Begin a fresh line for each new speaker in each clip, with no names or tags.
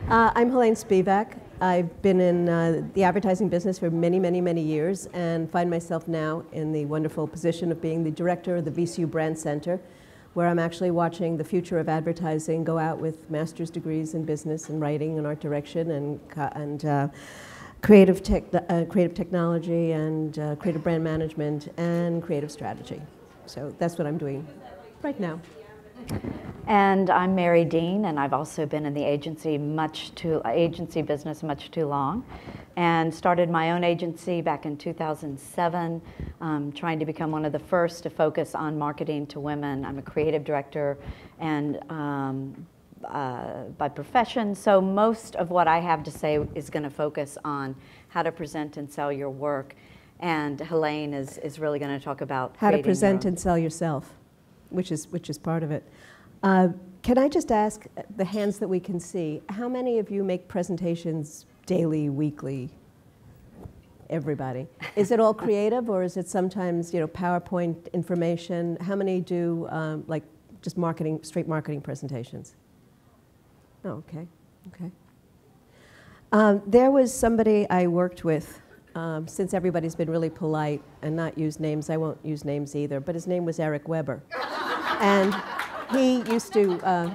I'm Helene Spivak. I've been in the advertising business for many, many, many years and find myself now in the wonderful position of being the director of the VCU Brand Center, where I'm actually watching the future of advertising go out with master's degrees in business and writing and art direction and creative technology and creative brand management and creative strategy. So that's what I'm doing right now.
And I'm Mary Dean, and I've also been in the agency business much too long, and started my own agency back in 2007, trying to become one of the first to focus on marketing to women. I'm a creative director and by profession, so most of what I have to say is going to focus on how to present and sell your work, and Helene is really going to talk about
how to present and sell yourself, which is part of it. Can I just ask the hands that we can see, how many of you make presentations daily, weekly? Everybody. Is it all creative, or is it sometimes, PowerPoint information? How many do like just straight marketing presentations? Oh, okay, okay. There was somebody I worked with, since everybody's been really polite and not used names, I won't use names either, but his name was Eric Weber. And he used to,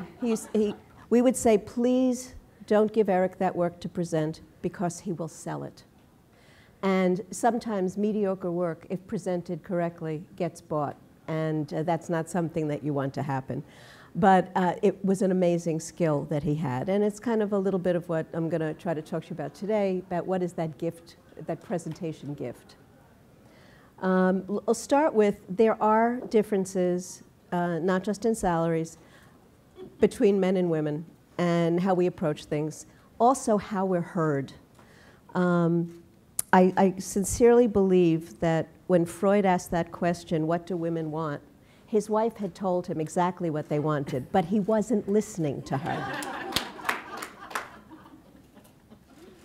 we would say, please don't give Eric that work to present because he will sell it. And sometimes mediocre work, if presented correctly, gets bought. And that's not something that you want to happen. But it was an amazing skill that he had. And it's kind of a little bit of what I'm going to try to talk to you about today, about what is that gift, that presentation gift. I'll start with, there are differences, not just in salaries, between men and women and how we approach things. Also how we're heard. I sincerely believe that when Freud asked that question, what do women want? His wife had told him exactly what they wanted, but he wasn't listening to her.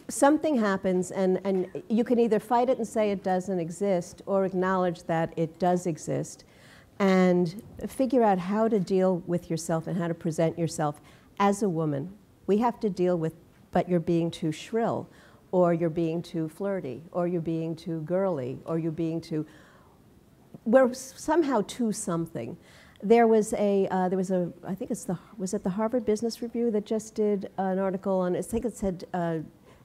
Something happens, and you can either fight it and say it doesn't exist, or acknowledge that it does exist, and figure out how to deal with yourself and how to present yourself as a woman. We have to deal with, but you're being too shrill, or you're being too flirty, or you're being too girly, or you're being too, we're somehow too something. There was I think was it the Harvard Business Review that just did an article on, I think it said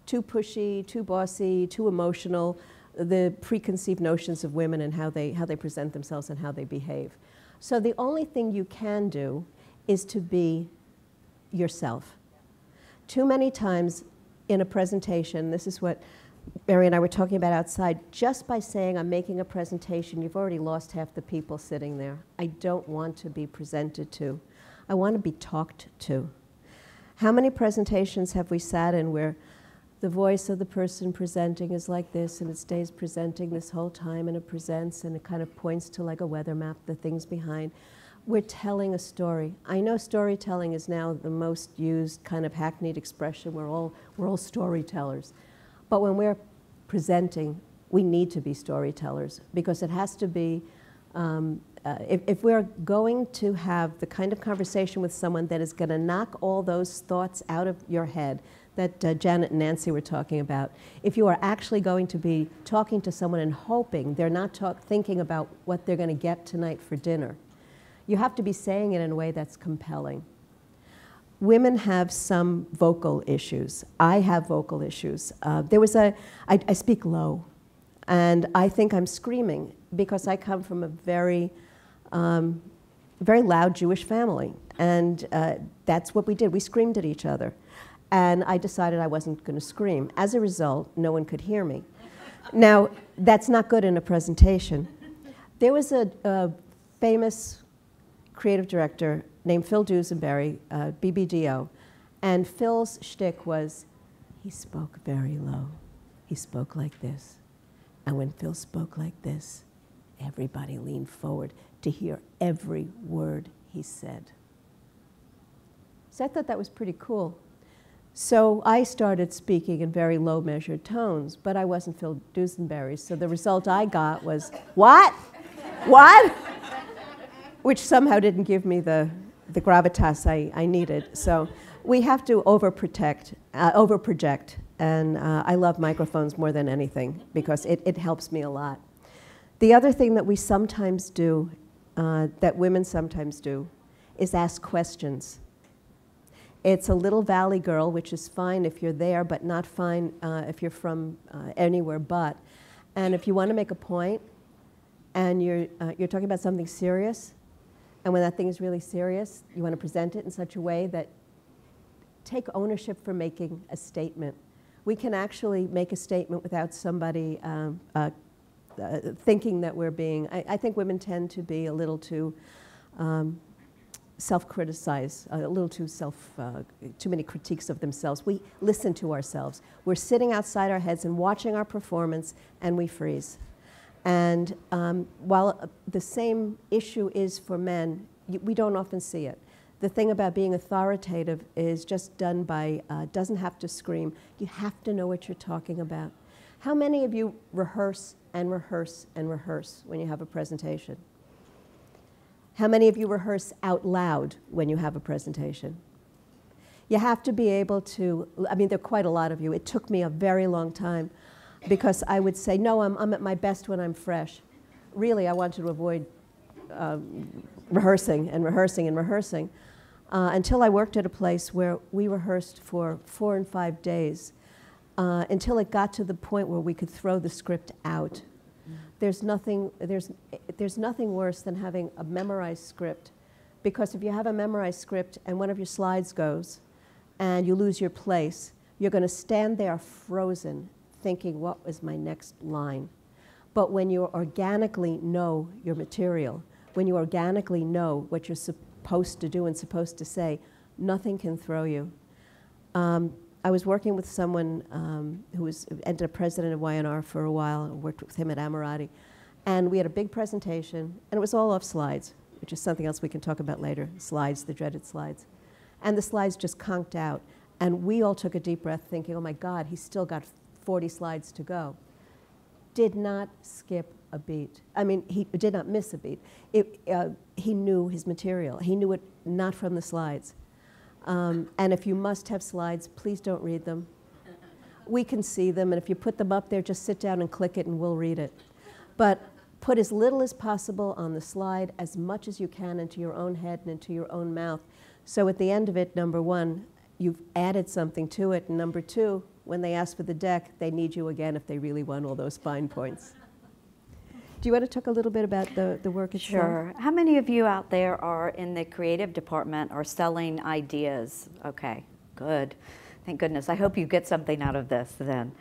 too pushy, too bossy, too emotional, the preconceived notions of women and how they present themselves and how they behave. So the only thing you can do is to be yourself. Too many times in a presentation, this is what Mary and I were talking about outside, just by saying I'm making a presentation, you've already lost half the people sitting there. I don't want to be presented to. I want to be talked to. How many presentations have we sat in where the voice of the person presenting is like this, and it stays presenting this whole time, and it presents, and it kind of points to like a weather map, the things behind. We're telling a story. I know storytelling is now the most used kind of hackneyed expression. We're all storytellers. But when we're presenting, we need to be storytellers, because it has to be, if we're going to have the kind of conversation with someone that is going to knock all those thoughts out of your head that Janet and Nancy were talking about, if you are actually going to be talking to someone and hoping they're not thinking about what they're going to get tonight for dinner, you have to be saying it in a way that's compelling. Women have some vocal issues. I have vocal issues. I speak low, and I think I'm screaming because I come from a very loud Jewish family, and that's what we did. We screamed at each other, and I decided I wasn't going to scream. As a result, no one could hear me. Now, that's not good in a presentation. There was a famous creative director named Phil Dusenberry, BBDO, and Phil's shtick was, he spoke very low. He spoke like this. And when Phil spoke like this, everybody leaned forward to hear every word he said. So I thought that was pretty cool. So I started speaking in very low measured tones, but I wasn't Phil Dusenberry, so the result I got was, what? What? Which somehow didn't give me the gravitas I needed. So We have to overproject, and I love microphones more than anything because it helps me a lot. The other thing that we sometimes do, that women sometimes do, is ask questions. It's a little valley girl, which is fine if you're there, but not fine if you're from anywhere but. And if you want to make a point, and you're talking about something serious, and when that thing is really serious, you want to present it in such a way that take ownership for making a statement. We can actually make a statement without somebody thinking that we're being. I think women tend to be a little too self-criticize, a little too too many critiques of themselves. We listen to ourselves. We're sitting outside our heads and watching our performance, and we freeze. And while the same issue is for men, we don't often see it. The thing about being authoritative is just done by, doesn't have to scream. You have to know what you're talking about. How many of you rehearse and rehearse and rehearse when you have a presentation? How many of you rehearse out loud when you have a presentation? You have to be able to, I mean, there are quite a lot of you. It took me a very long time because I would say, no, I'm at my best when I'm fresh. Really, I wanted to avoid rehearsing and rehearsing and rehearsing until I worked at a place where we rehearsed for 4 and 5 days until it got to the point where we could throw the script out. There's nothing worse than having a memorized script, because if you have a memorized script and one of your slides goes and you lose your place, you're going to stand there frozen thinking, what was my next line? But when you organically know your material, when you organically know what you're supposed to do and supposed to say, nothing can throw you. I was working with someone who ended up president of Y&R for a while. I worked with him at Ammirati. And we had a big presentation, and it was all off slides, which is something else we can talk about later, slides, the dreaded slides. And the slides just conked out. And we all took a deep breath thinking, oh my God, he's still got 40 slides to go. Did not skip a beat. I mean, he did not miss a beat. He knew his material. He knew it not from the slides. And if you must have slides, please don't read them. We can see them, and if you put them up there, just sit down and click it and we'll read it. But put as little as possible on the slide, as much as you can into your own head and into your own mouth. So at the end of it, number one, you've added something to it, and number two, when they ask for the deck, they need you again if they really want all those fine points. Do you want to talk a little bit about the work itself?
Sure. How many of you out there are in the creative department or selling ideas? Okay, good. Thank goodness. I hope you get something out of this then.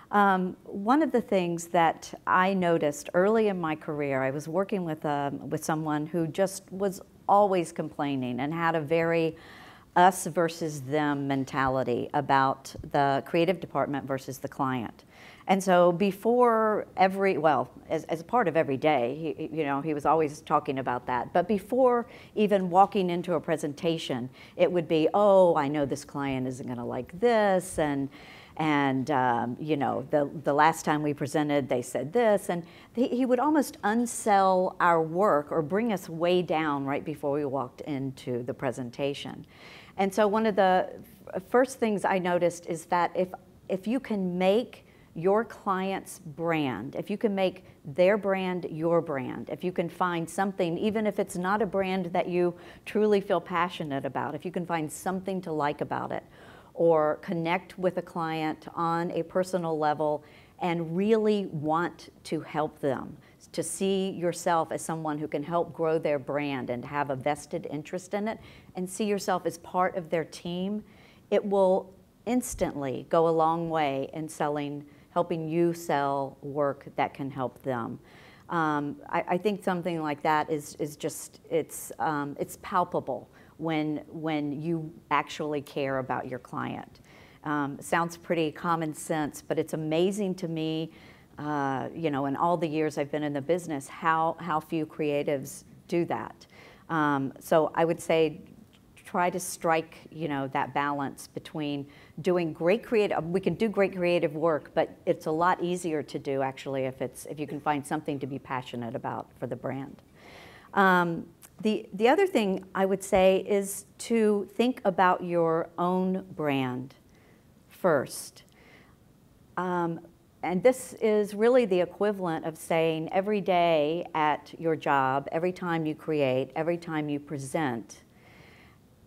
One of the things that I noticed early in my career, I was working with someone who just was always complaining and had a very us versus them mentality about the creative department versus the client. And so before as a part of every day, he was always talking about that. But before even walking into a presentation, it would be, oh, I know this client isn't going to like this, and the last time we presented, they said this, and he would almost unsell our work or bring us way down right before we walked into the presentation. And so one of the first things I noticed is that if you can make your client's brand, if you can make their brand your brand, if you can find something, even if it's not a brand that you truly feel passionate about, if you can find something to like about it, or connect with a client on a personal level and really want to help them, to see yourself as someone who can help grow their brand and have a vested interest in it, and see yourself as part of their team, it will instantly go a long way in helping you sell work that can help them. I think something like that is just, it's palpable when you actually care about your client. Sounds pretty common sense, but it's amazing to me, in all the years I've been in the business, how few creatives do that. So I would say, try to strike, that balance between doing great creative. We can do great creative work, but it's a lot easier to do actually if you can find something to be passionate about for the brand. The other thing I would say is to think about your own brand first. And this is really the equivalent of saying every day at your job, every time you create, every time you present,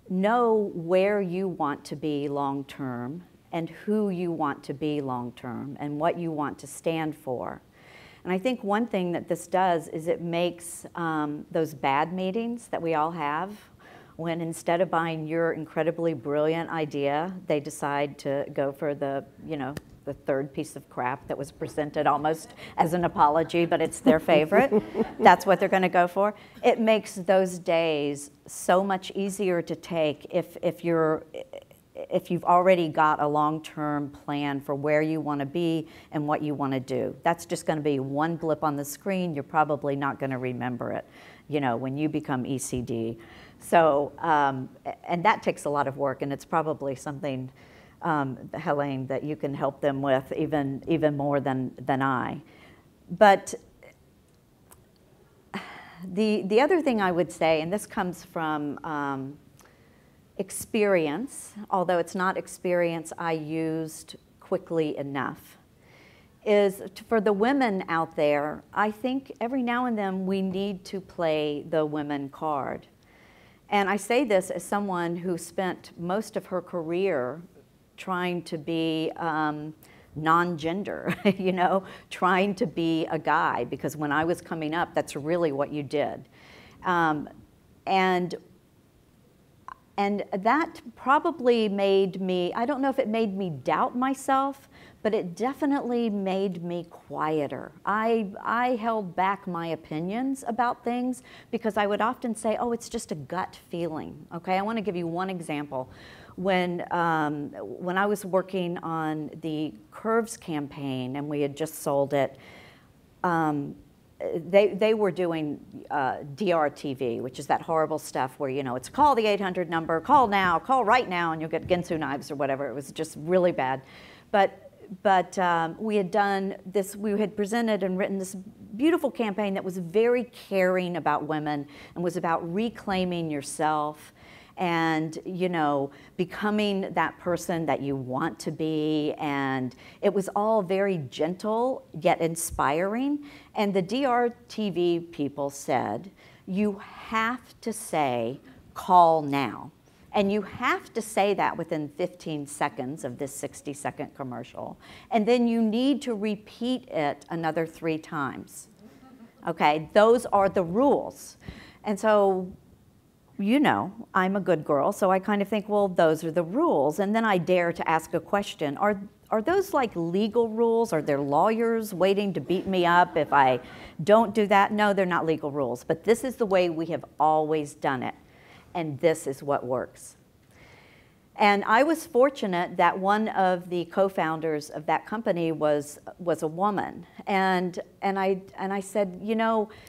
know where you want to be long term and who you want to be long term and what you want to stand for. And I think one thing that this does is it makes those bad meetings that we all have, when instead of buying your incredibly brilliant idea, they decide to go for the third piece of crap that was presented almost as an apology, but it's their favorite. That's what they're going to go for. It makes those days so much easier to take if you've already got a long-term plan for where you want to be and what you want to do. That's just going to be one blip on the screen. You're probably not going to remember it, when you become ECD. So, and that takes a lot of work, and it's probably something, Helene, that you can help them with even more than I. But the other thing I would say, and this comes from experience, although it's not experience I used quickly enough, is for the women out there, I think every now and then we need to play the women card. And I say this as someone who spent most of her career trying to be non-gender, trying to be a guy, because when I was coming up, that's really what you did. And that probably made me, I don't know if it made me doubt myself, but it definitely made me quieter. I held back my opinions about things because I would often say, oh, it's just a gut feeling, okay? I want to give you one example. When I was working on the Curves campaign and we had just sold it, they were doing DRTV, which is that horrible stuff where, it's call the 800 number, call now, call right now, and you'll get Ginsu knives or whatever. It was just really bad. But we had done this, we had presented and written this beautiful campaign that was very caring about women and was about reclaiming yourself and, becoming that person that you want to be. And it was all very gentle, yet inspiring. And the DRTV people said, you have to say, call now. And you have to say that within 15 seconds of this 60-second commercial. And then you need to repeat it another 3 times. Okay, those are the rules. And so, I'm a good girl, so I kind of think, well, those are the rules. And then I dare to ask a question. Are those like legal rules? Are there lawyers waiting to beat me up if I don't do that? No, they're not legal rules. But this is the way we have always done it. And this is what works. And I was fortunate that one of the co-founders of that company was a woman. And I said,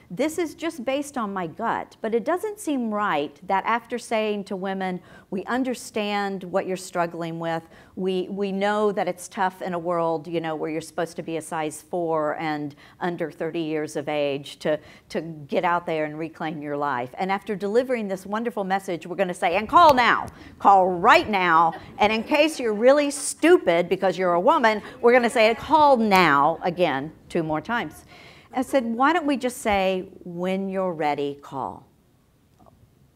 this is just based on my gut, but it doesn't seem right that after saying to women, we understand what you're struggling with, we know that it's tough in a world, where you're supposed to be a size 4 and under 30 years of age to get out there and reclaim your life. And after delivering this wonderful message, we're going to say, and call now, call right now. And in case you're really stupid because you're a woman, we're going to say, call now again 2 more times. I said, why don't we just say, when you're ready, call.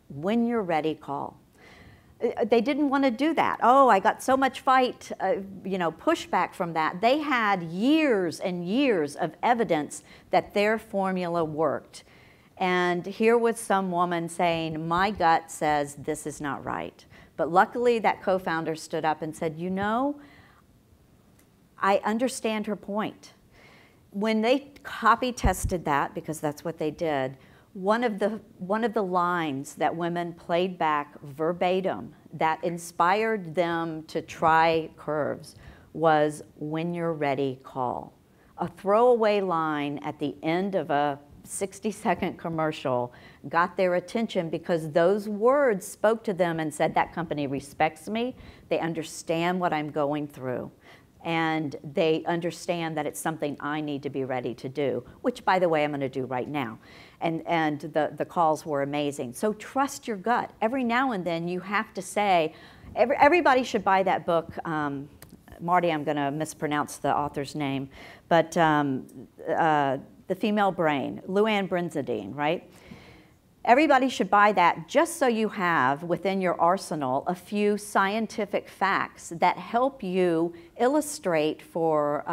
When you're ready, call. They didn't want to do that. Oh, I got so much pushback from that. They had years and years of evidence that their formula worked. And here was some woman saying, my gut says this is not right. But luckily, that co-founder stood up and said, I understand her point. When they copy tested that, because that's what they did, one of the lines that women played back verbatim that inspired them to try Curves was, when you're ready, call. A throwaway line at the end of a 60-second commercial got their attention because those words spoke to them and said, that company respects me, they understand what I'm going through, and they understand that it's something I need to be ready to do, which, by the way, I'm going to do right now. and the calls were amazing. So trust your gut. Every now and then you have to say, everybody should buy that book. Marty, I'm going to mispronounce the author's name, but The Female Brain, Luann Benzendine, right? Everybody should buy that just so you have within your arsenal a few scientific facts that help you illustrate for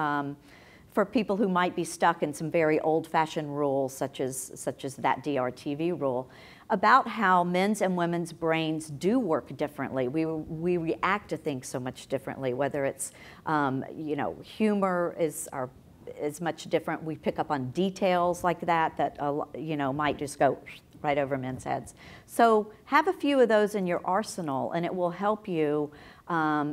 people who might be stuck in some very old-fashioned rules, such as that DRTV rule, about how men's and women's brains do work differently. We react to things so much differently, whether it's, you know, humor is much different. We pick up on details like that you know, might just go right over men's heads. So have a few of those in your arsenal, and it will help you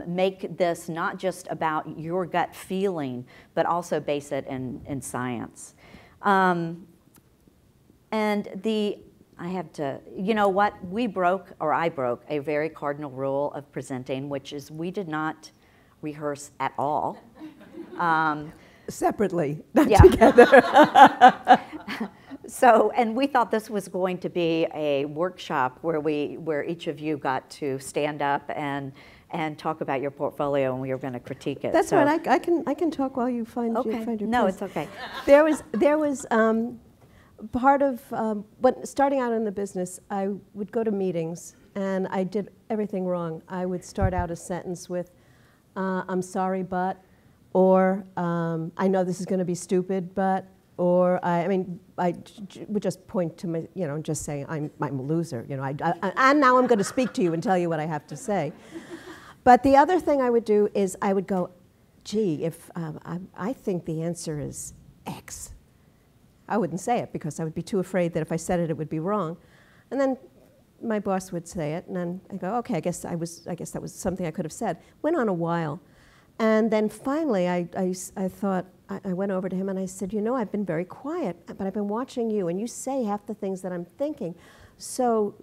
make this not just about your gut feeling, but also base it in science. And I have to, you know what, I broke a very cardinal rule of presenting, which is we did not rehearse at all.
Separately, not
yeah.
together.
So, and we thought this was going to be a workshop where each of you got to stand up and talk about your portfolio, and we were going to critique it.
That's right. I can talk while you find your place.
No, it's okay.
There was part of when starting out in the business, I would go to meetings and I did everything wrong. I would start out a sentence with, "I'm sorry, but," or "I know this is going to be stupid, but." Or I would just point to my, you know, and just say I'm a loser, you know. And now I'm going to speak to you and tell you what I have to say. But the other thing I would do is I would go, gee, if I think the answer is X. I wouldn't say it because I would be too afraid that if I said it, it would be wrong. And then my boss would say it, and then I go, okay, I guess that was something I could have said. Went on a while, and then finally I thought. I went over to him and I said, you know, I've been very quiet, but I've been watching you, and you say half the things that I'm thinking. So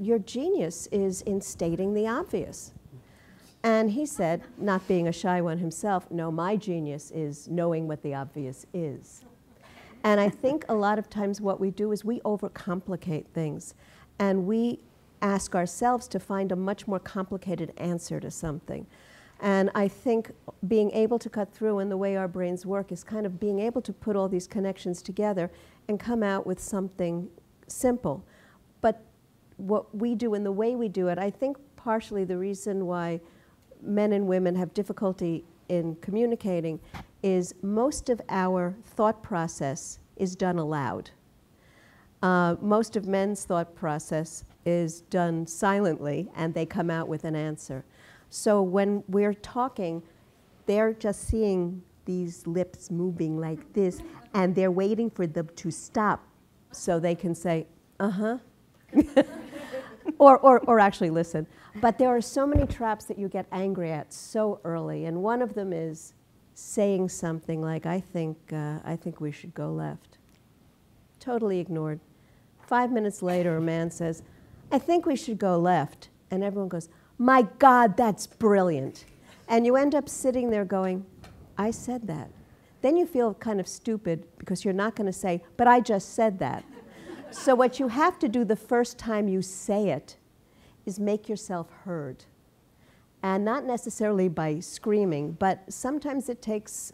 your genius is in stating the obvious. And he said, not being a shy one himself, no, my genius is knowing what the obvious is. And I think a lot of times what we do is we overcomplicate things, and we ask ourselves to find a much more complicated answer to something. And I think being able to cut through, and the way our brains work is kind of being able to put all these connections together and come out with something simple. But what we do and the way we do it, I think partially the reason why men and women have difficulty in communicating is most of our thought process is done aloud. Most of men's thought process is done silently, and they come out with an answer. So when we're talking, they're just seeing these lips moving like this, and they're waiting for them to stop so they can say, uh-huh, or actually listen. But there are so many traps that you get angry at so early, and one of them is saying something like, I think we should go left. Totally ignored. 5 minutes later, a man says, I think we should go left. And everyone goes, my God, that's brilliant. And you end up sitting there going, I said that. Then you feel kind of stupid because you're not going to say, but I just said that. So what you have to do the first time you say it is make yourself heard. And not necessarily by screaming, but sometimes it takes,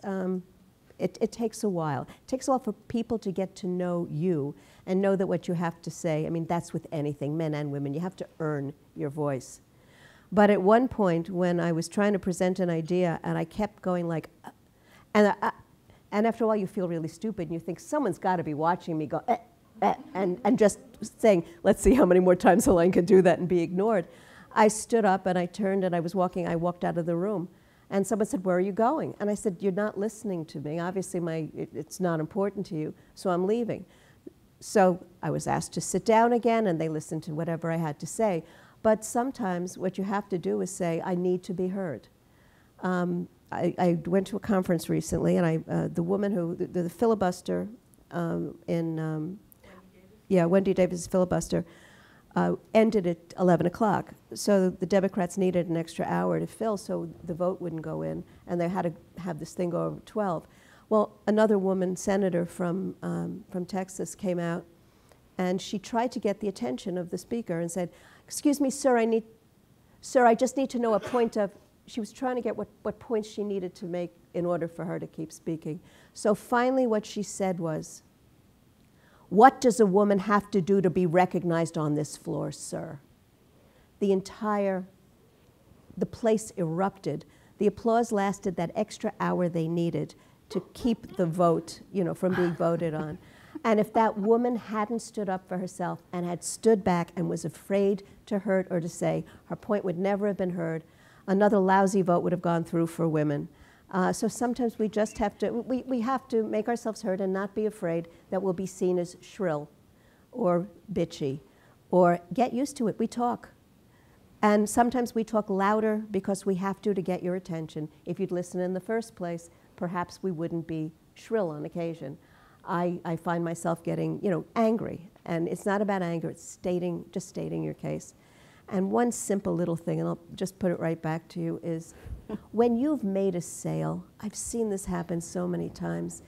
it takes a while. It takes a while for people to get to know you and know that what you have to say, I mean, that's with anything, men and women, you have to earn your voice. But at one point when I was trying to present an idea and I kept going like, and after a while you feel really stupid and you think someone's got to be watching me go, and just saying, let's see how many more times Elaine can do that and be ignored. I stood up and I turned and I walked out of the room. And someone said, where are you going? And I said, you're not listening to me. Obviously it's not important to you, so I'm leaving. So I was asked to sit down again and they listened to whatever I had to say. But sometimes what you have to do is say, I need to be heard. I went to a conference recently and the woman who, the filibuster Wendy Davis' filibuster, ended at 11 o'clock. So the Democrats needed an extra hour to fill so the vote wouldn't go in, and they had to have this thing go over 12. Well, another woman, senator from Texas, came out And she tried to get the attention of the speaker and said, "Excuse me, sir, I just need to know a point of," she was trying to get what points she needed to make in order for her to keep speaking. So finally what she said was, "What does a woman have to do to be recognized on this floor, sir?" The place erupted. The applause lasted that extra hour they needed to keep the vote, from being voted on. And if that woman hadn't stood up for herself and had stood back and was afraid to hurt or to say, her point would never have been heard, another lousy vote would have gone through for women. So sometimes we just have to, we have to make ourselves heard and not be afraid that we'll be seen as shrill or bitchy, or get used to it. We talk. And sometimes we talk louder because we have to get your attention. If you'd listen in the first place, perhaps we wouldn't be shrill on occasion. I find myself getting, angry. And it's not about anger, it's just stating your case. And one simple little thing, and I'll just put it right back to you, is when you've made a sale, I've seen this happen so many times,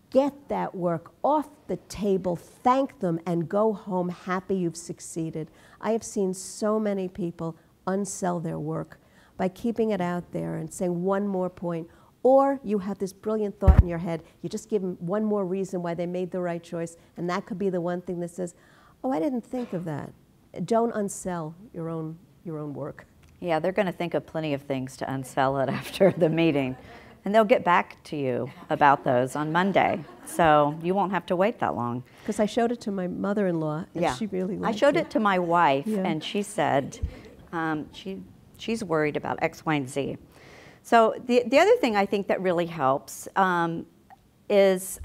get that work off the table, thank them, and go home happy you've succeeded. I have seen so many people unsell their work by keeping it out there and saying one more point. Or you have this brilliant thought in your head, you just give them one more reason why they made the right choice, and that could be the one thing that says, "Oh, I didn't think of that." Don't unsell your own work.
Yeah, they're going to think of plenty of things to unsell it after the meeting. And they'll get back to you about those on Monday. So you won't have to wait that long.
Because I showed it to my mother-in-law, and she really liked it.
I showed it to my wife, and she said she's worried about X, Y, and Z. So the other thing I think that really helps is,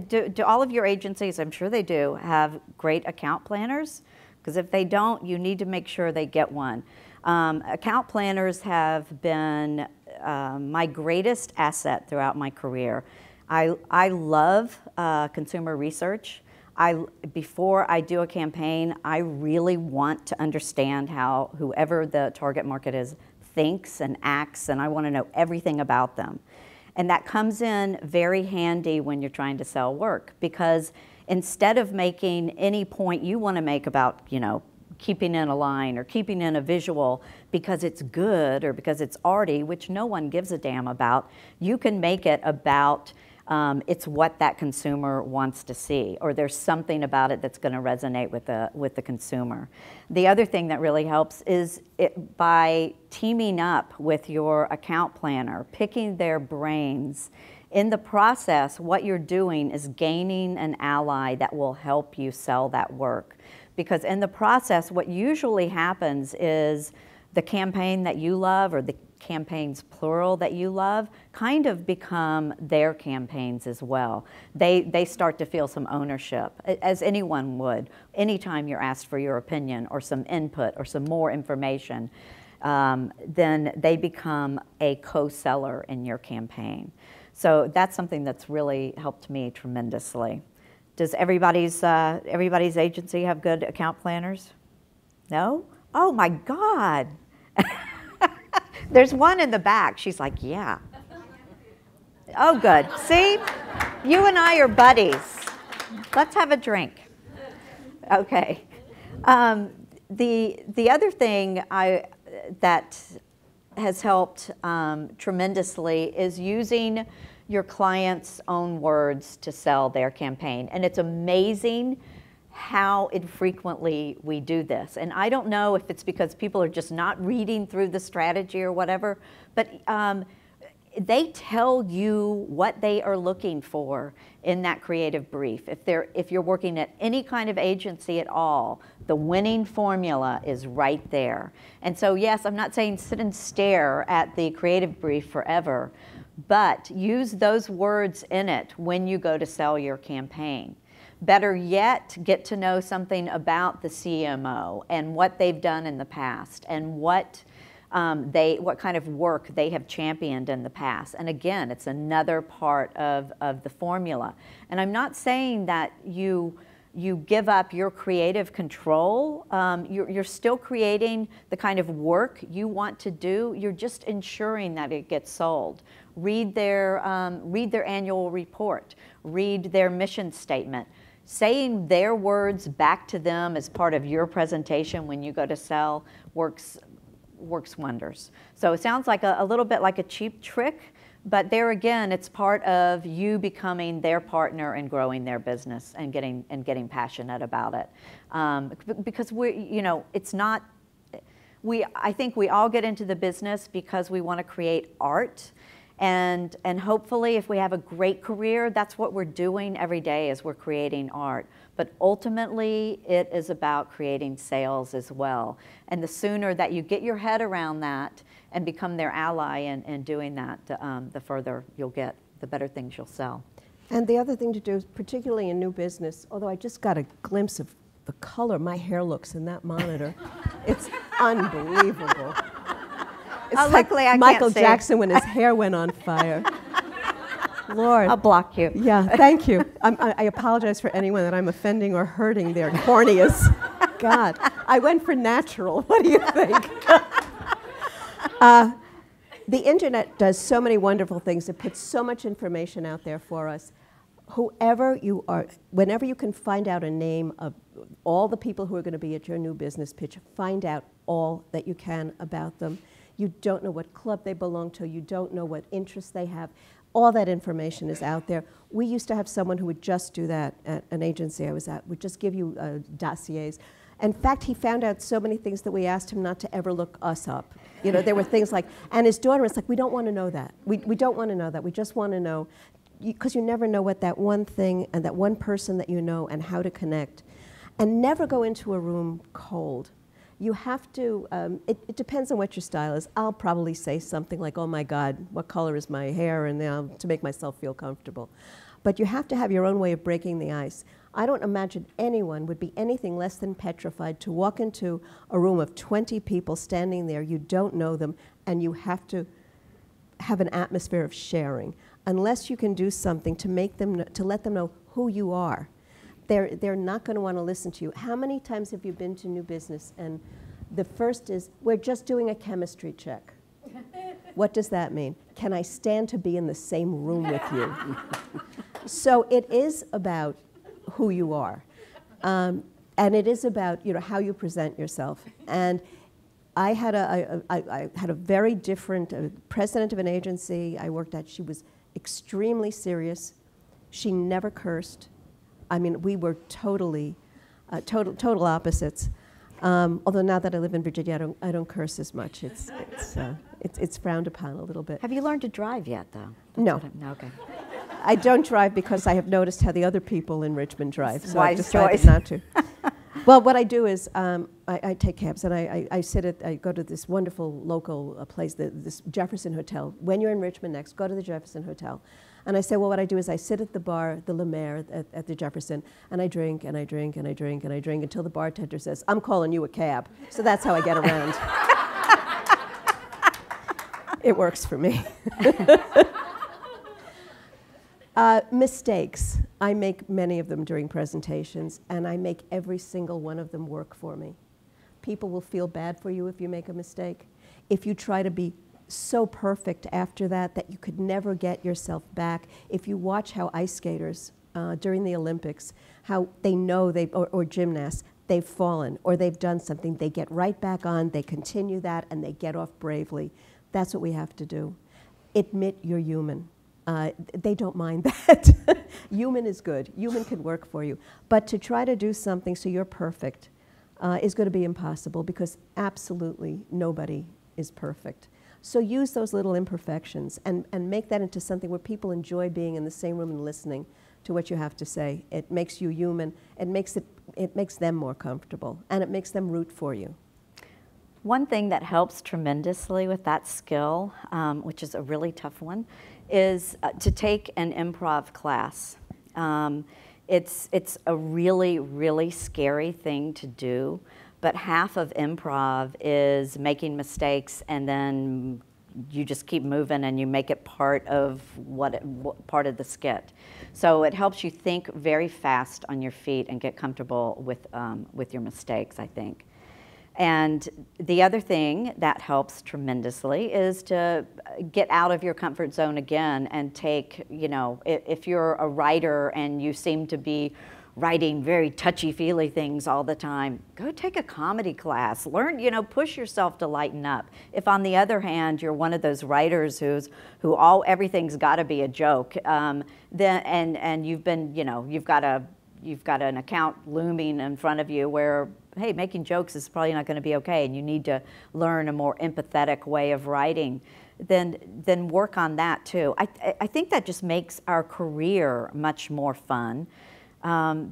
do all of your agencies, I'm sure they do, have great account planners? Because if they don't, you need to make sure they get one. Account planners have been my greatest asset throughout my career. I love consumer research. Before I do a campaign, I really want to understand how whoever the target market is thinks and acts, and I want to know everything about them. And that comes in very handy when you're trying to sell work, because instead of making any point you want to make about, keeping in a line or keeping in a visual because it's good or because it's arty, which no one gives a damn about, you can make it about it's what that consumer wants to see, or there's something about it that's going to resonate with the consumer. The other thing that really helps is by teaming up with your account planner, picking their brains. In the process, what you're doing is gaining an ally that will help you sell that work. Because in the process, what usually happens is the campaign that you love, or the campaigns plural that you love, kind of become their campaigns as well. They start to feel some ownership, as anyone would, anytime you're asked for your opinion or some input or some more information, then they become a co-seller in your campaign. So that's something that's really helped me tremendously. Does everybody's agency have good account planners? No? Oh my God. There's one in the back. She's like, yeah. Oh, good. See? You and I are buddies. Let's have a drink. Okay. The other thing that has helped tremendously is using your client's own words to sell their campaign. And it's amazing how infrequently we do this. And I don't know if it's because people are just not reading through the strategy or whatever, but they tell you what they are looking for in that creative brief. If you're working at any kind of agency at all, the winning formula is right there. And so yes, I'm not saying sit and stare at the creative brief forever, but use those words in it when you go to sell your campaign. Better yet, get to know something about the CMO and what they've done in the past, and what kind of work they have championed in the past. And again, it's another part of the formula. And I'm not saying that you give up your creative control. You're still creating the kind of work you want to do. You're just ensuring that it gets sold. Read their annual report. Read their mission statement. saying their words back to them as part of your presentation when you go to sell works wonders. So it sounds like a little bit like a cheap trick, but there again, it's part of you becoming their partner and growing their business and getting passionate about it. Because it's not. I think we all get into the business because we want to create art. And hopefully if we have a great career, that's what we're doing every day is we're creating art. But ultimately, it is about creating sales as well. And the sooner that you get your head around that and become their ally in doing that, the further you'll get, the better things you'll sell.
And the other thing to do, particularly in new business, although I just got a glimpse of the color my hair looks in that monitor, it's unbelievable. It's like
luckily I
Michael
can't see.
Jackson when his hair went on fire. Lord.
I'll block you.
Yeah, thank you. I apologize for anyone that I'm offending or hurting their corneas. God, I went for natural. What do you think? The internet does so many wonderful things. It puts so much information out there for us. Whoever you are, whenever you can find out a name of all the people who are going to be at your new business pitch, find out all that you can about them. You don't know what club they belong to. You don't know what interests they have. All that information is out there. We used to have someone who would just do that at an agency I was at, would just give you dossiers. In fact, he found out so many things that we asked him not to ever look us up. You know, there were things like, and his daughter was like, we don't want to know that. We don't want to know that. We just want to know, because you never know what that one thing and that one person that you know and how to connect. And never go into a room cold. You have to, it depends on what your style is. I'll probably say something like, oh my God, what color is my hair? And to make myself feel comfortable. But you have to have your own way of breaking the ice. I don't imagine anyone would be anything less than petrified to walk into a room of 20 people standing there, you don't know them, and you have to have an atmosphere of sharing. Unless you can do something to make them, to let them know who you are. They're not going to want to listen to you. How many times have you been to new business and the first is, we're just doing a chemistry check. What does that mean? Can I stand to be in the same room with you? So it is about who you are. And it is about how you present yourself. And I had a very different president of an agency I worked at. She was extremely serious. She never cursed. I mean, we were totally, total opposites. Although now that I live in Virginia, I don't curse as much. It's frowned upon a little bit.
Have you learned to drive yet, though?
No.
No, okay.
I don't drive because I have noticed how the other people in Richmond drive, so I've
Wise
decided
choice.
not to. Well, what I do is I take cabs and I go to this wonderful local place, this Jefferson Hotel. When you're in Richmond next, go to the Jefferson Hotel. And I say, well, what I do is I sit at the bar, the Le Maire at the Jefferson, and I drink and I drink and I drink and I drink until the bartender says, I'm calling you a cab. So that's how I get around. It works for me. Mistakes. I make many of them during presentations, and I make every single one of them work for me. People will feel bad for you if you make a mistake. If you try to be so perfect after that you could never get yourself back. If you watch how ice skaters during the Olympics, how they know or gymnasts, they've fallen or they've done something, they get right back on, they continue that, and they get off bravely. That's what we have to do. Admit you're human. They don't mind that. Human is good. Human can work for you. But to try to do something so you're perfect is going to be impossible because absolutely nobody is perfect. So use those little imperfections and make that into something where people enjoy being in the same room and listening to what you have to say. It makes you human. It makes them more comfortable, and it makes them root for you.
One thing that helps tremendously with that skill, which is a really tough one, is to take an improv class. It's a really, really scary thing to do, but half of improv is making mistakes and then you just keep moving and you make it part of part of the skit. So it helps you think very fast on your feet and get comfortable with your mistakes, I think. And the other thing that helps tremendously is to get out of your comfort zone again and take, if you're a writer and you seem to be writing very touchy-feely things all the time, go take a comedy class. Learn, you know, push yourself to lighten up. If on the other hand, you're one of those writers everything's got to be a joke, then and you've been, you know, you've got an account looming in front of you where, hey, making jokes is probably not going to be okay, and you need to learn a more empathetic way of writing, then work on that too. I think that just makes our career much more fun.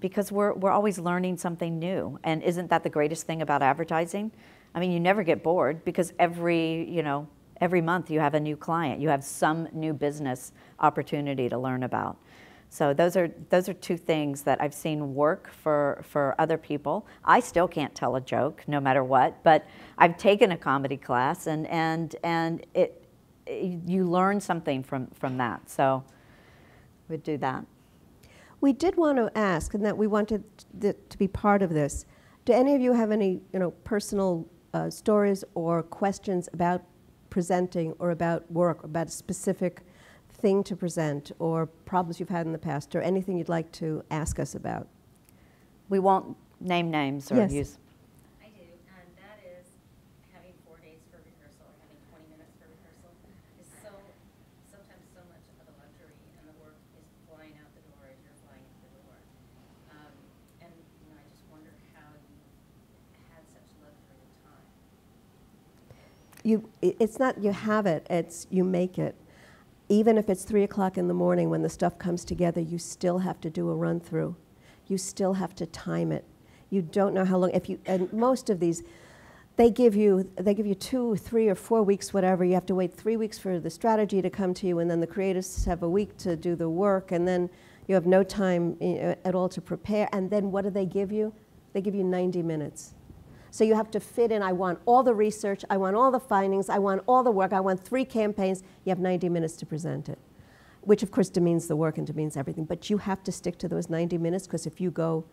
Because we're always learning something new. And isn't that the greatest thing about advertising? I mean, you never get bored because every month you have a new client. You have some new business opportunity to learn about. So those are two things that I've seen work for other people. I still can't tell a joke no matter what, but I've taken a comedy class and you learn something from that. So we'd do that.
We did want to ask, and that we wanted to be part of this. Do any of you have any, personal stories or questions about presenting or about work, or about a specific thing to present, or problems you've had in the past, or anything you'd like to ask us about?
We won't name names or use.
I do, and that is having 4 days for rehearsal or having 20 minutes for rehearsal is sometimes so much of a luxury, and the work is flying out the door as you're flying out the door. And I just wonder how you had such luxury of time.
It's not you have it, it's you make it. Even if it's 3 o'clock in the morning when the stuff comes together, you still have to do a run through. You still have to time it. You don't know how long. And most of these, they give you 2, 3, or 4 weeks, whatever. You have to wait 3 weeks for the strategy to come to you, and then the creatives have a week to do the work, and then you have no time at all to prepare. And then what do they give you? They give you 90 minutes. So you have to fit in, I want all the research, I want all the findings, I want all the work, I want 3 campaigns. You have 90 minutes to present it, which of course demeans the work and demeans everything. But you have to stick to those 90 minutes, because if you go,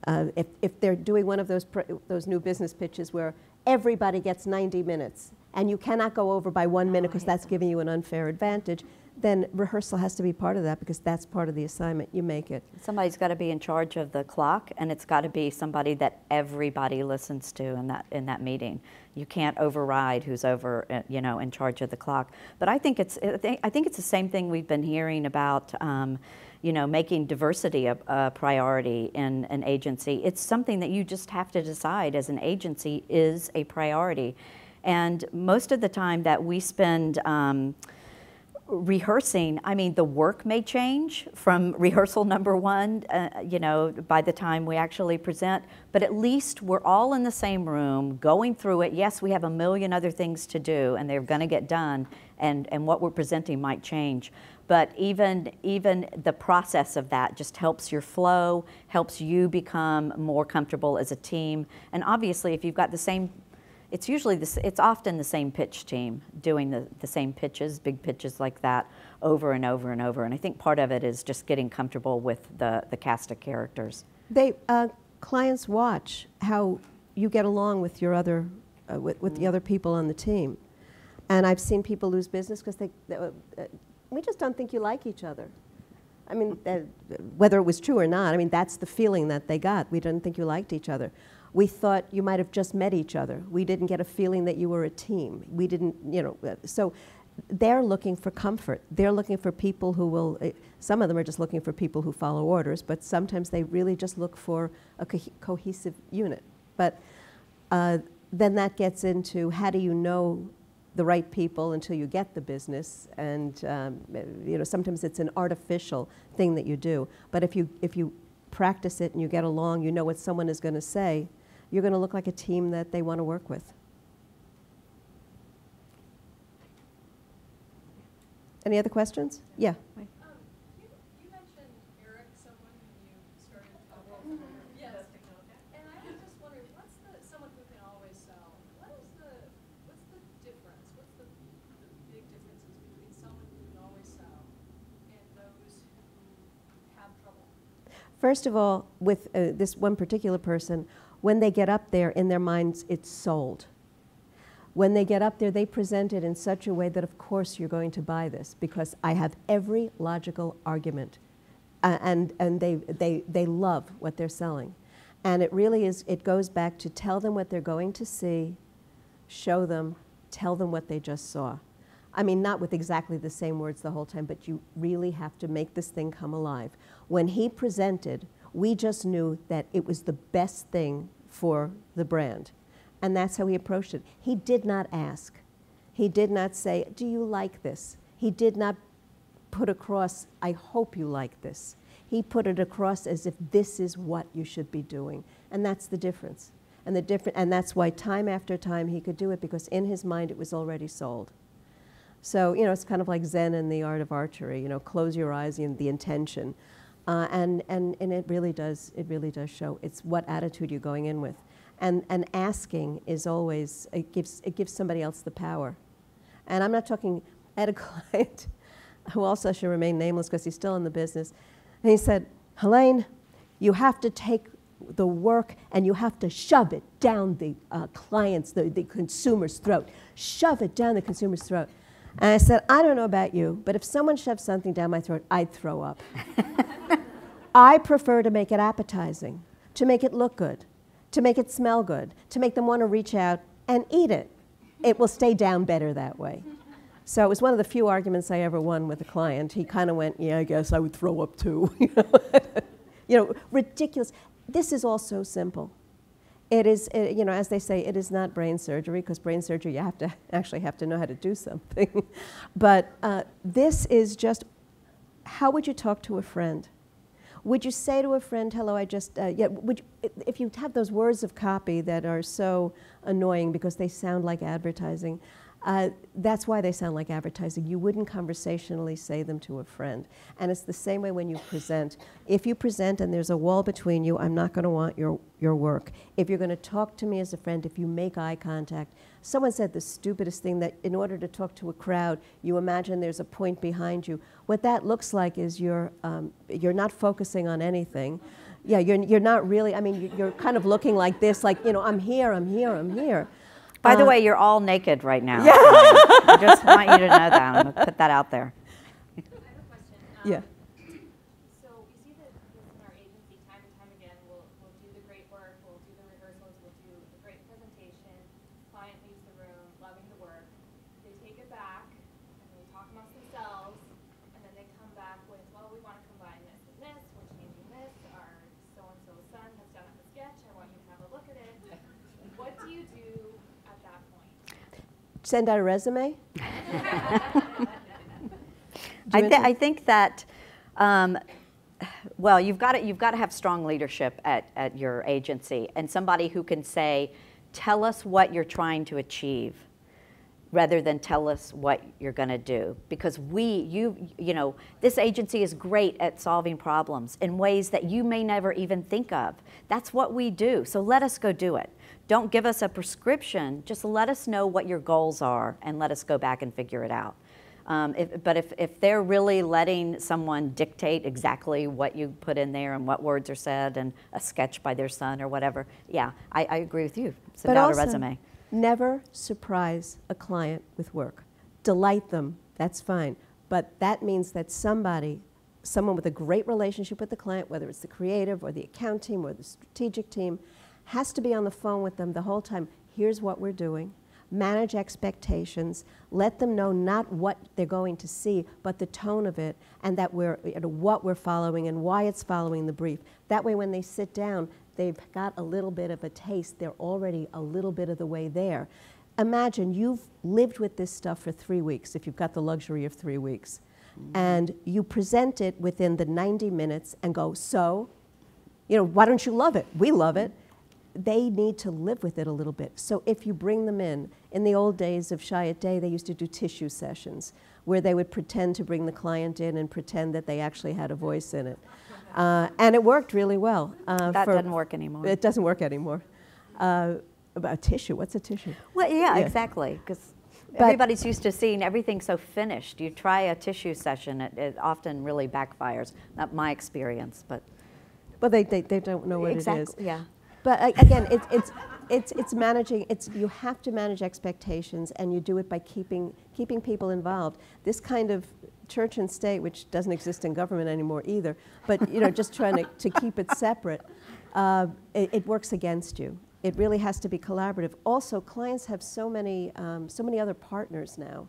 if they're doing one of those new business pitches where everybody gets 90 minutes and you cannot go over by 1 minute because that's giving you an unfair advantage, then rehearsal has to be part of that, because that's part of the assignment. You make it.
Somebody's got to be in charge of the clock, and it's got to be somebody that everybody listens to in that meeting. You can't override who's in charge of the clock. But I think it's the same thing we've been hearing about. Making diversity a priority in an agency. It's something that you just have to decide as an agency is a priority. And most of the time that we spend rehearsing, I mean, the work may change from rehearsal number 1, by the time we actually present, but at least we're all in the same room going through it. Yes, we have a million other things to do, and they're going to get done, and what we're presenting might change. But even the process of that just helps your flow, helps you become more comfortable as a team. And obviously, if you've got the same, it's often the same pitch team doing the same pitches, big pitches like that, over and over and over. And I think part of it is just getting comfortable with the cast of characters.
Clients watch how you get along with your other, with the other people on the team. And I've seen people lose business because we just don't think you like each other. I mean, whether it was true or not, I mean, that's the feeling that they got. We didn't think you liked each other. We thought you might have just met each other. We didn't get a feeling that you were a team. We didn't, so they're looking for comfort. They're looking for people who will, some of them are just looking for people who follow orders, but sometimes they really just look for a cohesive unit. But then that gets into, how do you know the right people until you get the business? And sometimes it's an artificial thing that you do. But if you practice it and you get along, you know what someone is going to say, you're going to look like a team that they want to work with. Any other questions? Yeah.
You mentioned Eric, someone who you started talking to. Yes. And I was just wondering, someone who can always sell, what's the difference? What's the big differences between someone who can always sell and those who have trouble?
First of all, with this one particular person, when they get up there, in their minds, it's sold. When they get up there, they present it in such a way that, of course, you're going to buy this, because I have every logical argument and they love what they're selling. And it really is, it goes back to tell them what they're going to see, show them, tell them what they just saw. I mean, not with exactly the same words the whole time, but you really have to make this thing come alive. When he presented, we just knew that it was the best thing for the brand. And that's how he approached it. He did not ask. He did not say, do you like this? He did not put across, I hope you like this. He put it across as if this is what you should be doing. And that's the difference. And that's why time after time he could do it, because in his mind it was already sold. So, you know, it's kind of like Zen in the art of archery, you know, close your eyes, you know, the intention. And it really does show. It's what attitude you're going in with. And asking is always, it gives somebody else the power. And I'm not talking, I had a client who also should remain nameless because he's still in the business. And he said, Helene, you have to take the work and you have to shove it down the client's, the consumer's throat. Shove it down the consumer's throat. And I said, I don't know about you, but if someone shoves something down my throat, I'd throw up. I prefer to make it appetizing, to make it look good, to make it smell good, to make them want to reach out and eat it. It will stay down better that way. So it was one of the few arguments I ever won with a client. He kind of went, yeah, I guess I would throw up too. You know, ridiculous. This is all so simple. It is, you know, as they say, it is not brain surgery, because brain surgery you have to actually have to know how to do something. But this is just, how would you talk to a friend? Would you say to a friend, hello, I just, yeah, would you, if you have those words of copy that are so annoying because they sound like advertising, that's why they sound like advertising. You wouldn't conversationally say them to a friend. And it's the same way when you present. If you present and there's a wall between you, I'm not going to want your work. If you're going to talk to me as a friend, if you make eye contact, someone said the stupidest thing, that in order to talk to a crowd, you imagine there's a point behind you. What that looks like is you're not focusing on anything. Yeah, you're not really, I mean, you're kind of looking like this, like, you know, I'm here, I'm here, I'm here.
By the way, you're all naked right now. Yeah. I just want you to know that. I'm going to put that out there.
I have a question.
Yeah.
So we see that in our agency, time and time again, we'll do the great work, we'll do the rehearsals, we'll do the great presentation, client leaves the room, loving the work. They take it back, and they talk amongst themselves, and then they come back with, well, we want to combine this and this, we're changing this, our so-and-so son has done a sketch, I want you to have a look at it. What do you do at that point?
Send out a resume?
I think that, well, you've got to have strong leadership at your agency, and somebody who can say, tell us what you're trying to achieve, rather than tell us what you're going to do. Because you know, this agency is great at solving problems in ways that you may never even think of. That's what we do, so let us go do it. Don't give us a prescription, just let us know what your goals are and let us go back and figure it out. But if they're really letting someone dictate exactly what you put in there and what words are said and a sketch by their son or whatever, yeah, I agree with you. Send out a resume.
Never surprise a client with work. Delight them, that's fine. But that means that someone with a great relationship with the client, whether it's the creative or the account team or the strategic team, has to be on the phone with them the whole time. Here's what we're doing. Manage expectations. Let them know not what they're going to see, but the tone of it, and that what we're following and why it's following the brief. That way when they sit down, they've got a little bit of a taste. They're already a little bit of the way there. Imagine you've lived with this stuff for 3 weeks, if you've got the luxury of 3 weeks, and you present it within the 90 minutes and go, so, you know, why don't you love it? We love it. They need to live with it a little bit. So if you bring them in the old days of Chiat Day, they used to do tissue sessions where they would pretend to bring the client in and pretend that they actually had a voice in it. And it worked really well.
That doesn't work anymore.
It doesn't work anymore. About tissue, what's a tissue?
Well, yeah. Exactly. Because everybody's used to seeing everything so finished. You try a tissue session, it often really backfires. Not my experience, but.
Well, they don't know what it is.
Yeah.
But again, it's managing. You have to manage expectations, and you do it by keeping people involved. This kind of church and state, which doesn't exist in government anymore either, but just trying to keep it separate, it works against you. It really has to be collaborative. Also, clients have so many other partners now,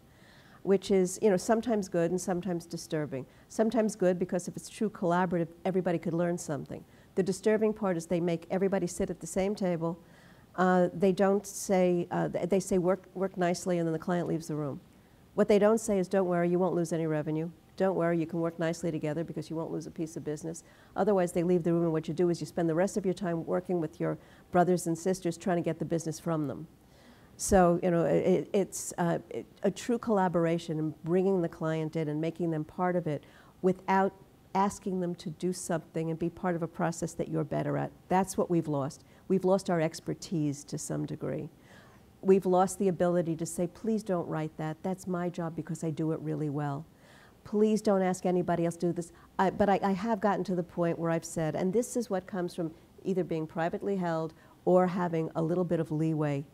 which is sometimes good and sometimes disturbing. Sometimes good because if it's true collaborative, everybody could learn something. The disturbing part is they make everybody sit at the same table. They don't say, they say work nicely, and then the client leaves the room. What they don't say is, don't worry, you won't lose any revenue. Don't worry, you can work nicely together because you won't lose a piece of business. Otherwise, they leave the room, and what you do is you spend the rest of your time working with your brothers and sisters trying to get the business from them. So, it's a true collaboration and bringing the client in and making them part of it without asking them to do something and be part of a process that you're better at. That's what we've lost. We've lost our expertise to some degree. We've lost the ability to say, please don't write that. That's my job because I do it really well. Please don't ask anybody else to do this. But I have gotten to the point where I've said, and this is what comes from either being privately held or having a little bit of leeway.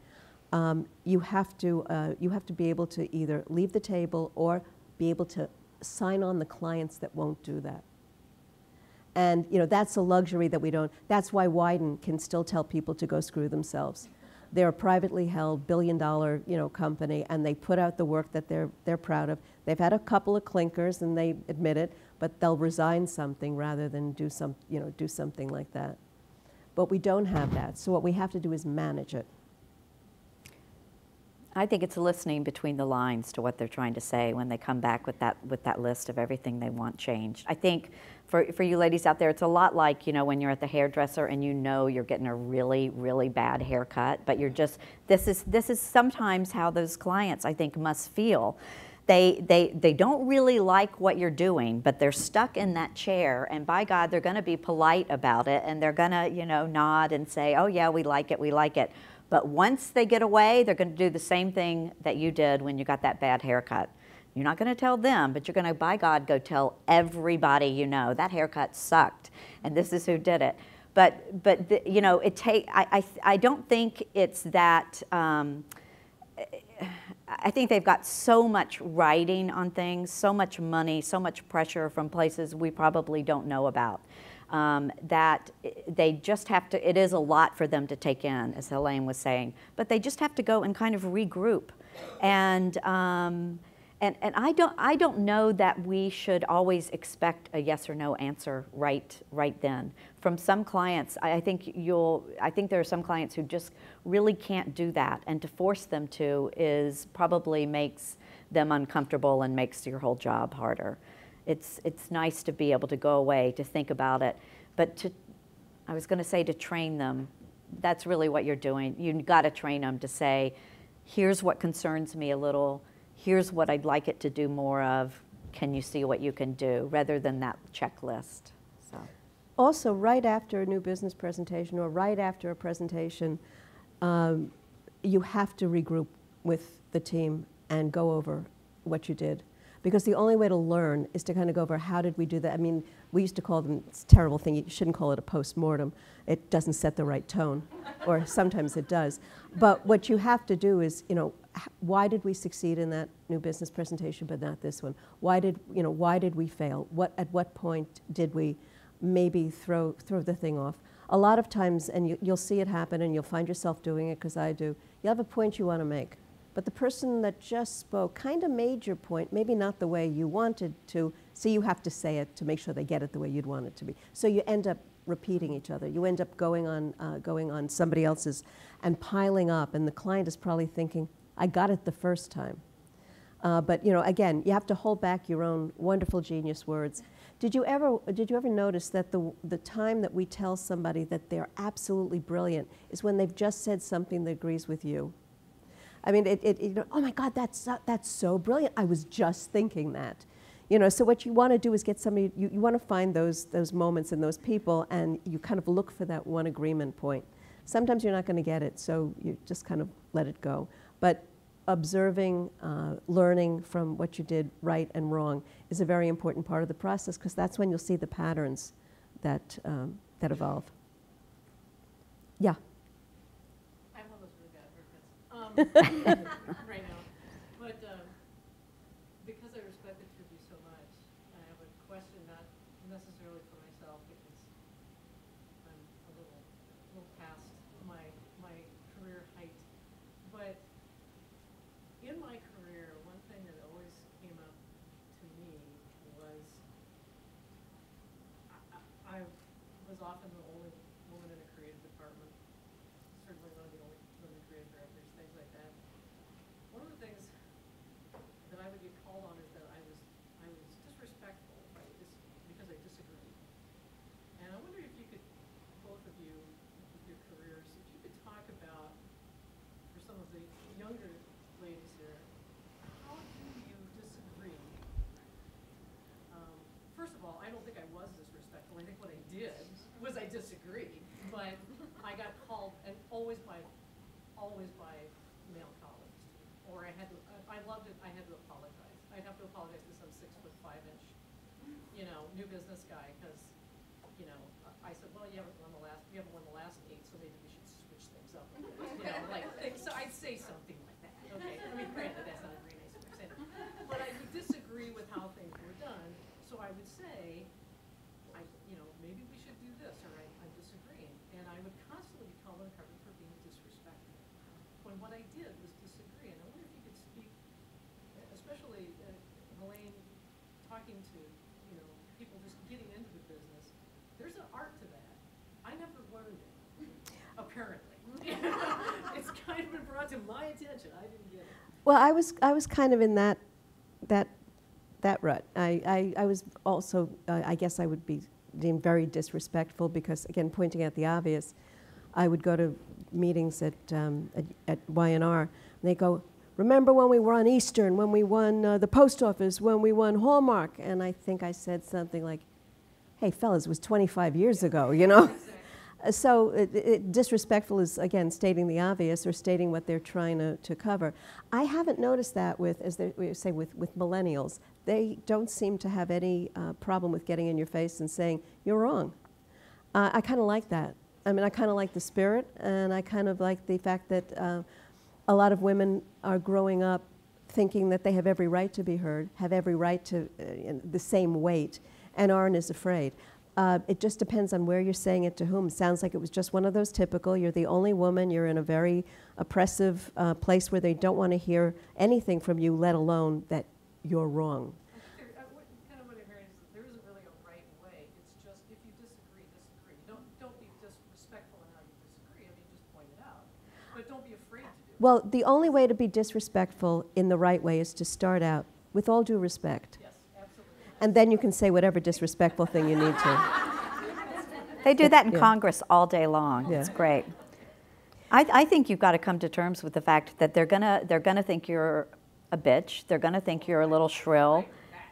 You have to be able to either leave the table or be able to sign on the clients that won't do that. And that's a luxury that we don't. That's why Wyden can still tell people to go screw themselves. They're a privately held billion-dollar company, and they put out the work that they're proud of. They've had a couple of clinkers, and they admit it, but they'll resign something rather than do something like that. But we don't have that, so what we have to do is manage it.
I think it's listening between the lines to what they're trying to say when they come back with that list of everything they want changed. I think for you ladies out there, it's a lot like when you're at the hairdresser and you're getting a really, really bad haircut, but you're just this is sometimes how those clients, I think, must feel. They don't really like what you're doing, but they're stuck in that chair, and by God, they're going to be polite about it, and they're going to nod and say, oh yeah, we like it, we like it. But once they get away, they're going to do the same thing that you did when you got that bad haircut. You're not going to tell them, but you're going to, by God, go tell everybody that haircut sucked, and this is who did it. But I don't think it's that. I think they've got so much writing on things, so much money, so much pressure from places we probably don't know about. That they just have to, it is a lot for them to take in, as Helene was saying, but they just have to go and kind of regroup. And I don't know that we should always expect a yes or no answer right then. From some clients, I think there are some clients who just really can't do that, and to force them to probably makes them uncomfortable and makes your whole job harder. It's nice to be able to go away, to think about it, but I was going to say to train them. That's really what you're doing. You've got to train them to say, here's what concerns me a little, here's what I'd like it to do more of, can you see what you can do, rather than that checklist. So.
Also, right after a new business presentation or right after a presentation, you have to regroup with the team and go over what you did. Because the only way to learn is to kind of go over, how did we do that? I mean, we used to call them, it's a terrible thing, you shouldn't call it a post-mortem. It doesn't set the right tone, or sometimes it does. But what you have to do is, why did we succeed in that new business presentation but not this one? Why did we fail? At what point did we maybe throw the thing off? A lot of times, and you'll see it happen, and you'll find yourself doing it, because I do, you have a point you want to make. But the person that just spoke kind of made your point, maybe not the way you wanted to, so you have to say it to make sure they get it the way you'd want it to be. So you end up repeating each other. You end up going on somebody else's and piling up, and the client is probably thinking, I got it the first time. But again, you have to hold back your own wonderful genius words. Did you ever notice that the time that we tell somebody that they're absolutely brilliant is when they've just said something that agrees with you? I mean, oh my God, that's so brilliant. I was just thinking that. So what you want to do is get somebody, you want to find those moments and those people, and you kind of look for that one agreement point. Sometimes you're not going to get it, so you just kind of let it go. But observing, learning from what you did right and wrong is a very important part of the process, because that's when you'll see the patterns that evolve. Yeah.
I have one of those really bad haircuts right now. But because I respect the two of you so much, often the only woman in a creative department, certainly one of the only women creative directors, things like that. One of the things that I would get called on is that I was disrespectful because I disagreed. And I wonder if you could, both of you, with your careers, if you could talk about, for some of the younger ladies here, how do you disagree? First of all, I don't think I was disrespectful. I think what I did was I disagreed, but I got called, and always by male colleagues, or I loved it. I had to apologize. I'd have to apologize to some 6'5" new business guy, because I said, well, you haven't won the last 8, so maybe we should switch things up. So I'd say something like that. Okay, I mean, granted, that's not a very nice way of saying it, but I would disagree with how things were done. So I would say, maybe we should do this, or I'm disagreeing, and I would constantly be called on cover for being disrespectful, when what I did was disagree. And I wonder if you could speak, especially Helene, talking to people just getting into the business. There's an art to that. I never learned it, apparently. It's kind of been brought to my attention. I didn't get it.
Well, I was kind of in that rut. I was also, I guess I would be deemed very disrespectful because, again, pointing out the obvious, I would go to meetings at Y&R, and they go, remember when we were on Eastern, when we won the post office, when we won Hallmark? And I think I said something like, hey, fellas, it was 25 years ago, So disrespectful is, again, stating the obvious or stating what they're trying to cover. I haven't noticed that with, as we say, with millennials. They don't seem to have any problem with getting in your face and saying, you're wrong. I kind of like that. I mean, I kind of like the spirit, and I kind of like the fact that a lot of women are growing up thinking that they have every right to be heard, have every right to the same weight, and aren't as afraid. It just depends on where you're saying it to whom. It sounds like it was just one of those typical, you're the only woman, you're in a very oppressive place where they don't want to hear anything from you, let alone that you're wrong.
Kind of what I'm hearing is that there isn't really a right way. It's just, if you disagree, disagree. Don't be disrespectful in how you disagree. I mean, just point it out. But don't be afraid to do it.
Well, the only way to be disrespectful in the right way is to start out with all due respect.
Yes, absolutely.
And then you can say whatever disrespectful thing you need to.
They do that in
Yeah.
Congress all day long.
Yeah.
It's great. I think you've got to come to terms with the fact that they're gonna think you're a bitch. They're gonna think you're a little shrill,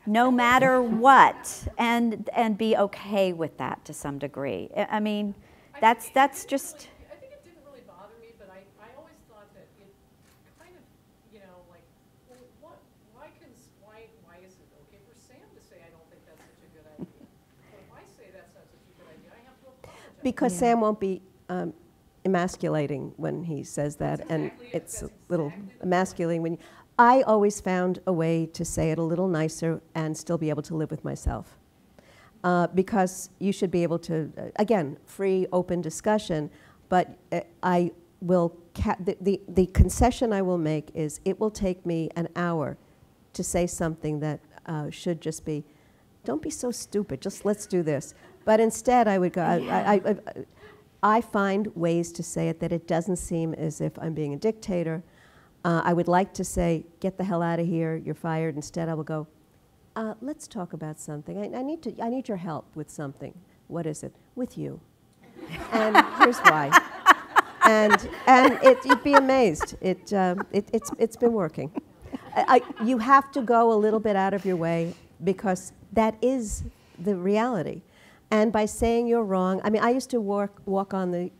no matter what, and be okay with that to some degree. I mean, that's just.
I think it didn't really bother me, but I always thought that it kind of, well, why is it okay for Sam to say I don't think that's such a good idea? But if I say that's not such a good idea, I have to apologize.
Because
Yeah.
Sam won't be emasculating when he says that, and
exactly it.
it's
That's
a little
exactly the
emasculating when I always found a way to say it a little nicer and still be able to live with myself. Because you should be able to, again, free, open discussion, but I will, the concession I will make is it will take me an hour to say something that should just be, don't be so stupid, just let's do this. But instead I would go, I find ways to say it that it doesn't seem as if I'm being a dictator. I would like to say, get the hell out of here, you're fired. Instead I will go, let's talk about something. I need your help with something. What is it? With you. And here's why. And you'd be amazed. It's been working. You have to go a little bit out of your way because that is the reality. And by saying you're wrong, I mean, I used to walk on the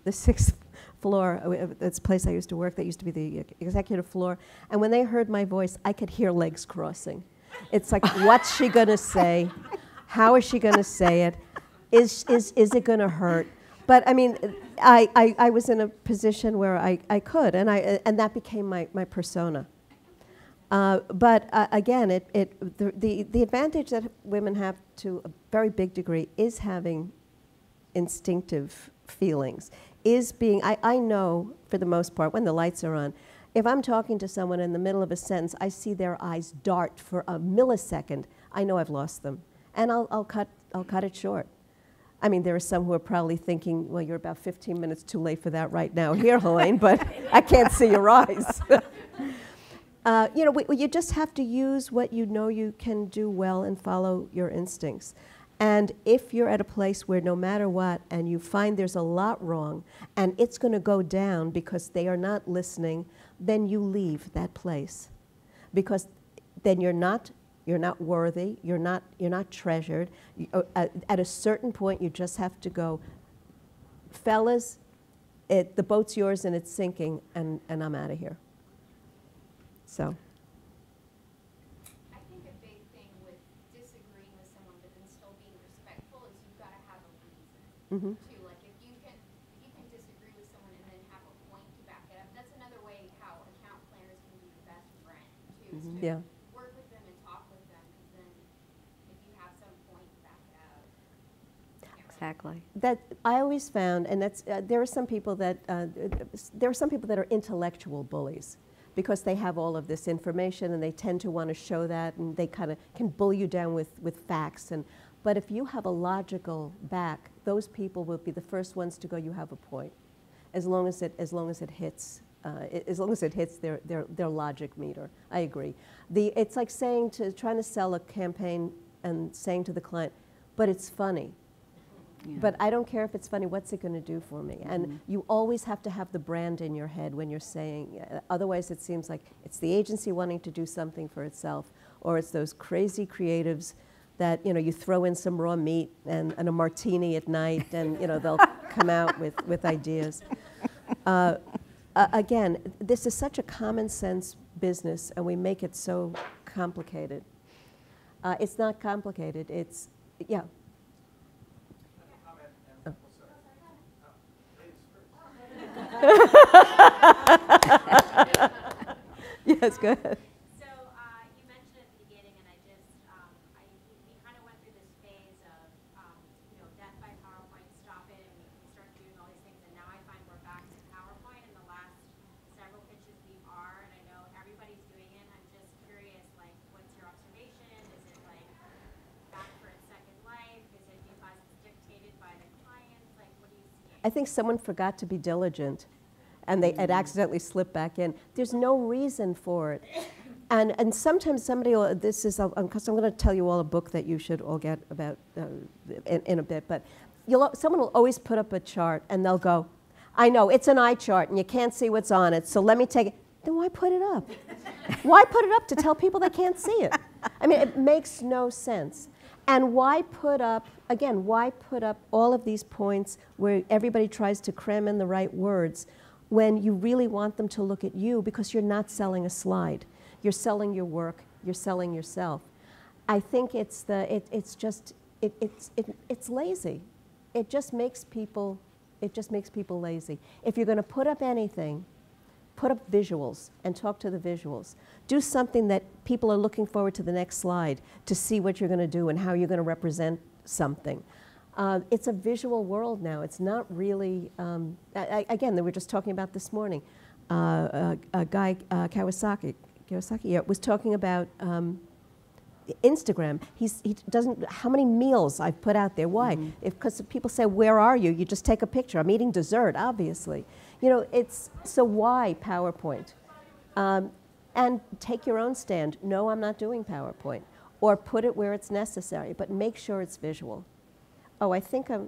6th floor. This place I used to work, that used to be the executive floor. And when they heard my voice, I could hear legs crossing. It's like, what's she going to say? How is she going to say it? Is it going to hurt? But I mean, I was in a position where I could, and that became my persona. But again, the advantage that women have to a very big degree is having instinctive feelings, is being, I know for the most part when the lights are on, if I'm talking to someone in the middle of a sentence, I see their eyes dart for a millisecond, I know I've lost them. And I'll cut it short. I mean, there are some who are probably thinking, well, you're about 15 minutes too late for that right now here, Helene, but I can't see your eyes. You know, you just have to use what you know you can do well and follow your instincts. And if you're at a place where no matter what, and you find there's a lot wrong, and it's going to go down because they are not listening, then you leave that place. Because then you're not worthy, you're not treasured. At a certain point, you just have to go, fellas, the boat's yours and it's sinking, and I'm out of here. So.
I think a big thing with disagreeing with someone but then still being respectful is you've got to have a reason too. Like if you can disagree with someone and then have a point to back it up, that's another way how account planners can be your best friend too. Is to
Yeah.
work with them and talk with them, because then if you have some point to back it up.
Exactly.
That I always found, and that's there are some people that are intellectual bullies, because they have all of this information and they tend to want to show that, and they kind of can bull you down with facts. But if you have a logical back, those people will be the first ones to go, you have a point, as long as it hits. As long as it hits their logic meter. I agree. It's like trying to sell a campaign and saying to the client, but it's funny.
Yeah.
But I don't care if it's funny, what's it going to do for me?
Mm-hmm.
And you always have to have the brand in your head when you're saying, otherwise it seems like it's the agency wanting to do something for itself, or it's those crazy creatives that, you know, you throw in some raw meat and a martini at night, and, you know, they'll come out with ideas. Again, this is such a common sense business, and we make it so complicated. It's not complicated. It's, yeah. Yes, go ahead.
So you mentioned at the beginning, and we kind of went through this phase of, death by PowerPoint, stop it, and we start doing all these things. And now I find we're back to PowerPoint. In the last several pitches we are, and I know everybody's doing it. I'm just curious, like, what's your observation? Is it like back for its second life? Is it because it's dictated by the clients? Like, what do you see?
I think someone forgot to be diligent, and it accidentally slipped back in. There's no reason for it. And sometimes somebody will, because I'm going to tell you all a book that you should all get about in a bit, but someone will always put up a chart, and they'll go, I know, it's an eye chart, and you can't see what's on it, so let me take it. Then why put it up? Why put it up to tell people they can't see it? I mean, it makes no sense. And why put up all of these points where everybody tries to cram in the right words when you really want them to look at you, because you're not selling a slide. You're selling your work, you're selling yourself. I think it's lazy. It just makes people lazy. If you're going to put up anything, put up visuals and talk to the visuals. Do something that people are looking forward to the next slide to see what you're going to do and how you're going to represent something. It's a visual world now. It's not really, again, they were just talking about this morning. A guy, Kawasaki was talking about Instagram. He doesn't, how many meals I've put out there. Why? Because people say, where are you? You just take a picture. I'm eating dessert, obviously. You know, so why PowerPoint? And take your own stand. No, I'm not doing PowerPoint. Or put it where it's necessary, but make sure it's visual. Oh, I think are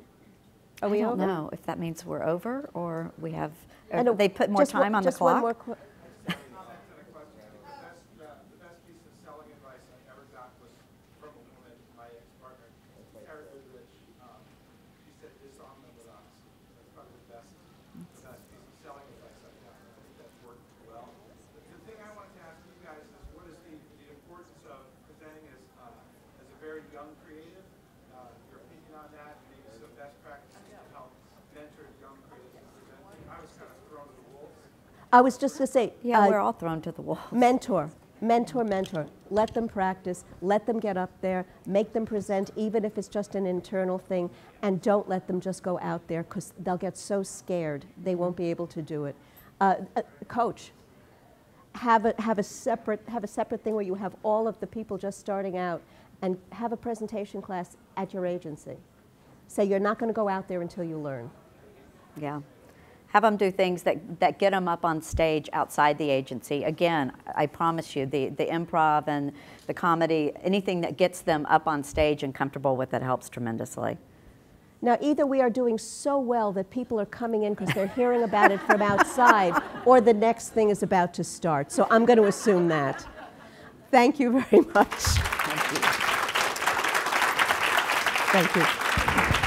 we over?
I don't know if that means we're over, or we have,
I know,
they put more time on the clock.
One more
The best piece of selling advice I ever got was from a woman, my ex-partner, Erica Rich. She said, disarm them with us. That's probably the best piece of selling advice I've gotten. I think that's worked well. The thing I wanted to ask you guys is, what is the importance of presenting as a very young creative? Your opinion on that, and maybe some best practices to help mentor young creatives in presenting. I was kind of thrown to the wolves.
I was just going to say,
Yeah, we're all thrown to the wall.
mentor. Let them practice, let them get up there, make them present, even if it's just an internal thing, and don't let them just go out there, because they'll get so scared they won't be able to do it. Coach, have a separate thing where you have all of the people just starting out, and have a presentation class at your agency. say you're not going to go out there until you learn.
Yeah. Have them do things that get them up on stage outside the agency. Again, I promise you, the improv and the comedy, anything that gets them up on stage and comfortable with it helps tremendously.
Now, either we are doing so well that people are coming in because they're hearing about it from outside, or the next thing is about to start. So I'm going to assume that. Thank you very much.
Thank you.
Thank you.